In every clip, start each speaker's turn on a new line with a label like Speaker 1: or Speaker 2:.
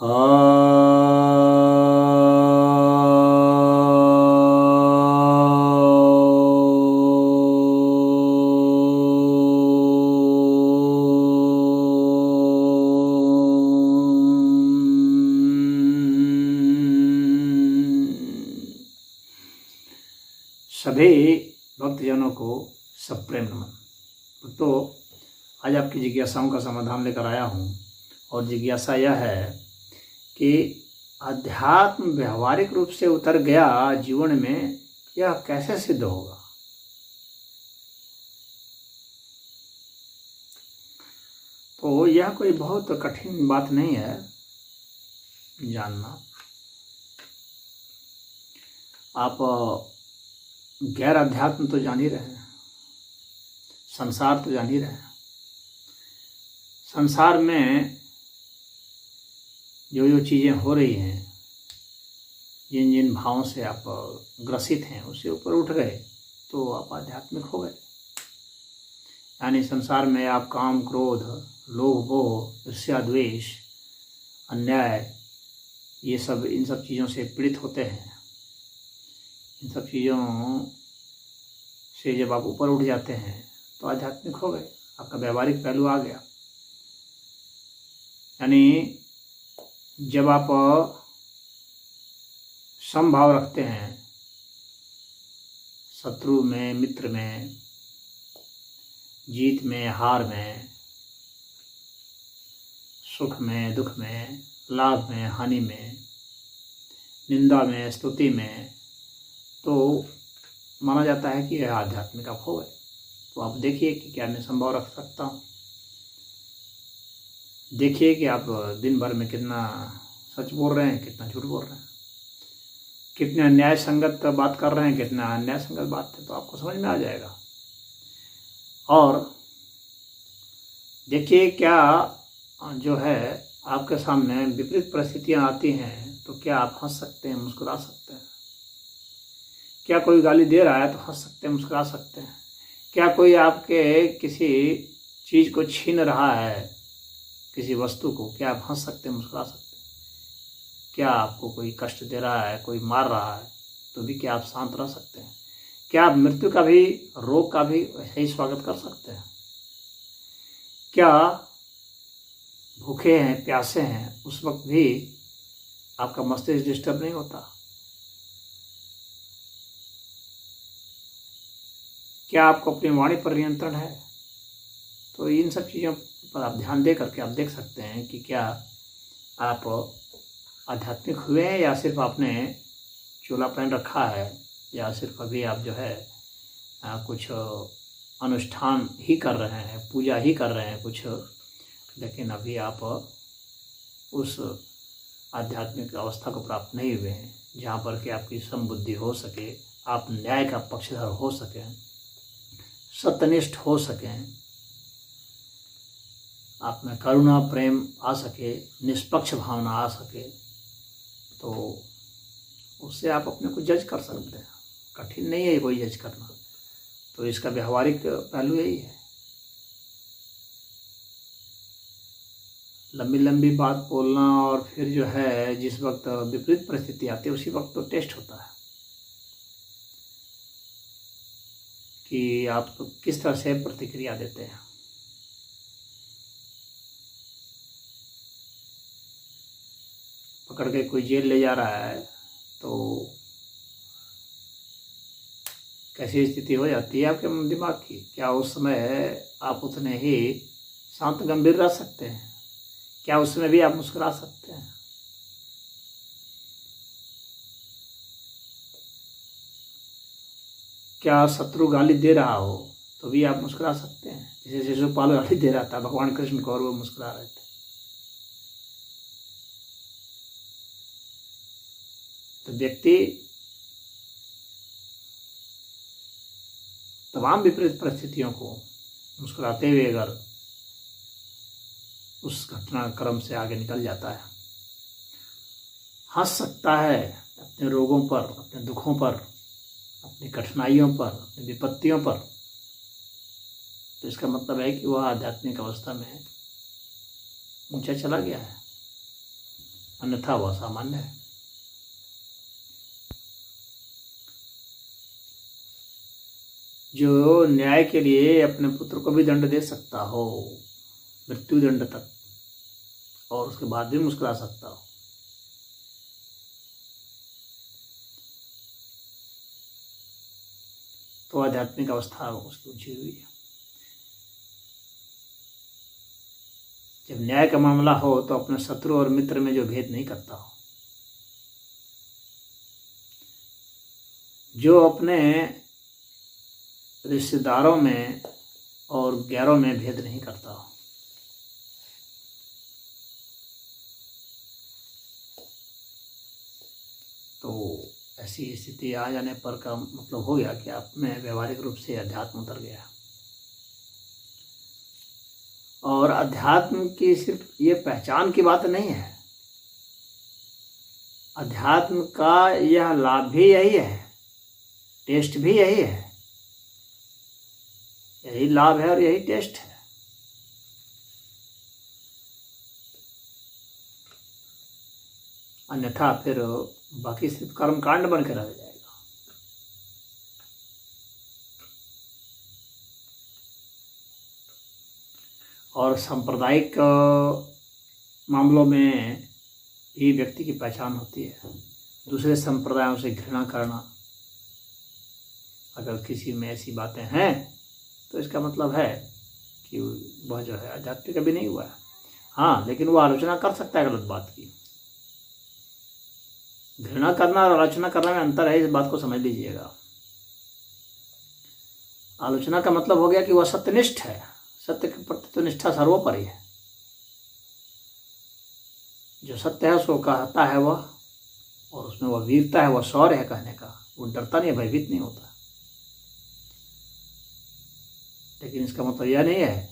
Speaker 1: सभी भक्तजनों को सप्रेम नमन। तो आज आपकी जिज्ञासाओं का समाधान लेकर आया हूँ और जिज्ञासा यह है कि अध्यात्म व्यवहारिक रूप से उतर गया जीवन में यह कैसे सिद्ध होगा। तो यह कोई बहुत कठिन बात नहीं है जानना। आप गैर अध्यात्म तो जान ही रहे हैं, संसार तो जान ही रहे हैं। संसार में जो चीज़ें हो रही हैं, जिन जिन भावों से आप ग्रसित हैं, उससे ऊपर उठ गए तो आप आध्यात्मिक हो गए। यानी संसार में आप काम, क्रोध, लोभ, मोह, ईर्ष्या, द्वेष, अन्याय, इन सब चीज़ों से पीड़ित होते हैं। इन सब चीज़ों से जब आप ऊपर उठ जाते हैं तो आध्यात्मिक हो गए, आपका व्यवहारिक पहलू आ गया। यानी जब आप समभाव रखते हैं शत्रु में, मित्र में, जीत में, हार में, सुख में, दुख में, लाभ में, हानि में, निंदा में, स्तुति में, तो माना जाता है कि यह आध्यात्मिक आप हो गए। तो आप देखिए कि क्या मैं संभव रख सकता हूँ। देखिए कि आप दिन भर में कितना सच बोल रहे हैं, कितना झूठ बोल रहे हैं, कितने न्याय संगत बात कर रहे हैं, कितना अन्याय संगत बात है, तो आपको समझ में आ जाएगा। और देखिए क्या जो है आपके सामने विपरीत परिस्थितियाँ आती हैं तो क्या आप हंस सकते हैं, मुस्कुरा सकते हैं। क्या कोई गाली दे रहा है तो हंस सकते हैं, मुस्कुरा सकते हैं। क्या कोई आपके किसी चीज़ को छीन रहा है, किसी वस्तु को, क्या आप हंस सकते हैं, मुस्कुरा सकते हैं। क्या आपको कोई कष्ट दे रहा है, कोई मार रहा है, तो भी क्या आप शांत रह सकते हैं। क्या आप मृत्यु का भी, रोग का भी वैसे ही स्वागत कर सकते हैं। क्या भूखे हैं, प्यासे हैं, उस वक्त भी आपका मस्तिष्क डिस्टर्ब नहीं होता। क्या आपको अपनी वाणी पर नियंत्रण है। तो इन सब चीज़ों पर आप ध्यान दे करके आप देख सकते हैं कि क्या आप आध्यात्मिक हुए हैं या सिर्फ आपने चोला पहन रखा है, या सिर्फ अभी आप जो है कुछ अनुष्ठान ही कर रहे हैं, पूजा ही कर रहे हैं कुछ, लेकिन अभी आप उस आध्यात्मिक अवस्था को प्राप्त नहीं हुए हैं जहाँ पर कि आपकी समबुद्धि हो सके, आप न्याय का पक्षधर हो सकें, सत्यनिष्ठ हो सकें, आप में करुणा, प्रेम आ सके, निष्पक्ष भावना आ सके, तो उससे आप अपने को जज कर सकते हैं। कठिन नहीं है कोई जज करना। तो इसका व्यवहारिक पहलू यही है। लंबी लंबी बात बोलना और फिर जो है जिस वक्त विपरीत परिस्थिति आती है उसी वक्त तो टेस्ट होता है कि आप किस तरह से प्रतिक्रिया देते हैं। पकड़ के कोई जेल ले जा रहा है तो कैसी स्थिति हो जाती है आपके दिमाग की। क्या उस समय आप उतने ही शांत गंभीर रह सकते हैं? क्या उस समय भी आप मुस्कुरा सकते हैं? क्या शत्रु गाली दे रहा हो तो भी आप मुस्कुरा सकते हैं? जैसे शिशुपाल गाली दे रहा था भगवान कृष्ण को और वो मुस्कुरा रहे थे। तो व्यक्ति तमाम विपरीत परिस्थितियों को मुस्कुराते हुए अगर उस घटनाक्रम से आगे निकल जाता है, हंस सकता है अपने रोगों पर, अपने दुखों पर, अपनी कठिनाइयों पर, अपनी विपत्तियों पर, तो इसका मतलब है कि वह आध्यात्मिक अवस्था में ऊंचा चला गया है। अन्यथा वह सामान्य है। जो न्याय के लिए अपने पुत्र को भी दंड दे सकता हो, मृत्यु दंड तक, और उसके बाद भी मुस्कुरा सकता हो, तो आध्यात्मिक अवस्था उसकी ऊंची हुई है। जब न्याय का मामला हो तो अपने शत्रु और मित्र में जो भेद नहीं करता हो, जो अपने रिश्तेदारों में और गैरों में भेद नहीं करता हो, तो ऐसी स्थिति आ जाने पर का मतलब हो गया कि आप में व्यवहारिक रूप से अध्यात्म उतर गया। और अध्यात्म की सिर्फ ये पहचान की बात नहीं है, अध्यात्म का यह लाभ भी यही है, टेस्ट भी यही है, यही लाभ है और यही टेस्ट है। अन्यथा फिर बाकी सिर्फ कर्मकांड बन के रह जाएगा। और सांप्रदायिक मामलों में ही व्यक्ति की पहचान होती है। दूसरे संप्रदायों से घृणा करना, अगर किसी में ऐसी बातें हैं तो इसका मतलब है कि वह जो है आध्यात्मिक कभी नहीं हुआ है। हाँ, लेकिन वो आलोचना कर सकता है गलत बात की। घृणा करना और आलोचना करने में अंतर है, इस बात को समझ लीजिएगा। आलोचना का मतलब हो गया कि वह सत्यनिष्ठ है, सत्य के प्रति तो निष्ठा सर्वोपरि है। जो सत्य है उसको कहता है वह, और उसमें वह वीरता है, वह शौर्य है कहने का, वो डरता नहीं, भयभीत नहीं होता। लेकिन इसका मतलब यह नहीं है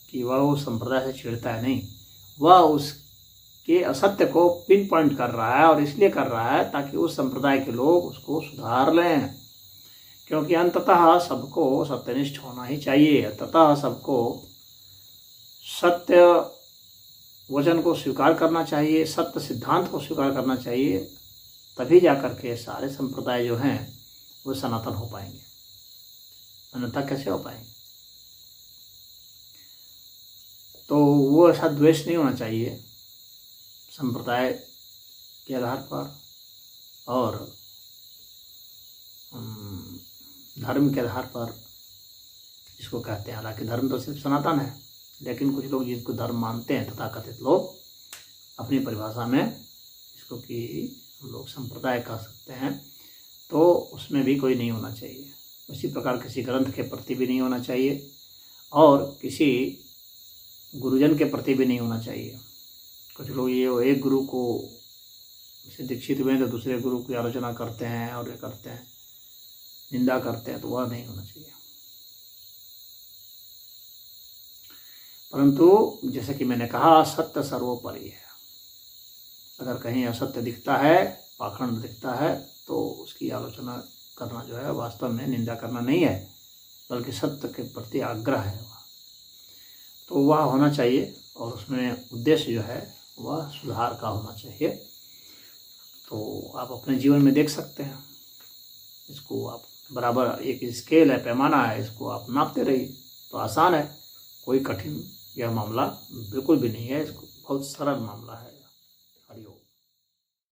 Speaker 1: कि वह उस संप्रदाय से छिड़ता है, नहीं, वह उसके असत्य को पिन पॉइंट कर रहा है, और इसलिए कर रहा है ताकि उस संप्रदाय के लोग उसको सुधार लें। क्योंकि अंततः सबको सत्यनिष्ठ होना ही चाहिए, अंततः सबको सत्य वचन को स्वीकार करना चाहिए, सत्य सिद्धांत को स्वीकार करना चाहिए, तभी जाकर के सारे संप्रदाय जो हैं वो सनातन हो पाएंगे, अन्यथा कैसे हो पाएंगे। तो वो ऐसा द्वेष नहीं होना चाहिए संप्रदाय के आधार पर और धर्म के आधार पर, इसको कहते हैं। हालांकि धर्म तो सिर्फ सनातन है, लेकिन कुछ लोग जिसको धर्म मानते हैं, तथाकथित लोग, अपनी परिभाषा में इसको कि हम लोग संप्रदाय कह सकते हैं, तो उसमें भी कोई नहीं होना चाहिए। उसी प्रकार किसी ग्रंथ के प्रति भी नहीं होना चाहिए, और किसी गुरुजन के प्रति भी नहीं होना चाहिए। कुछ लोग ये एक गुरु को से दीक्षित हुए तो दूसरे गुरु की आलोचना करते हैं और ये करते हैं, निंदा करते हैं, तो वह नहीं होना चाहिए। परंतु जैसे कि मैंने कहा, सत्य सर्वोपरि है। अगर कहीं असत्य दिखता है, पाखंड दिखता है, तो उसकी आलोचना करना जो है वास्तव में निंदा करना नहीं है, बल्कि सत्य के प्रति आग्रह है वह, तो वह होना चाहिए। और उसमें उद्देश्य जो है वह सुधार का होना चाहिए। तो आप अपने जीवन में देख सकते हैं, इसको आप बराबर, एक स्केल है, पैमाना है, इसको आप नापते रहिए, तो आसान है। कोई कठिन यह मामला बिल्कुल भी नहीं है, इसको बहुत सरल मामला है।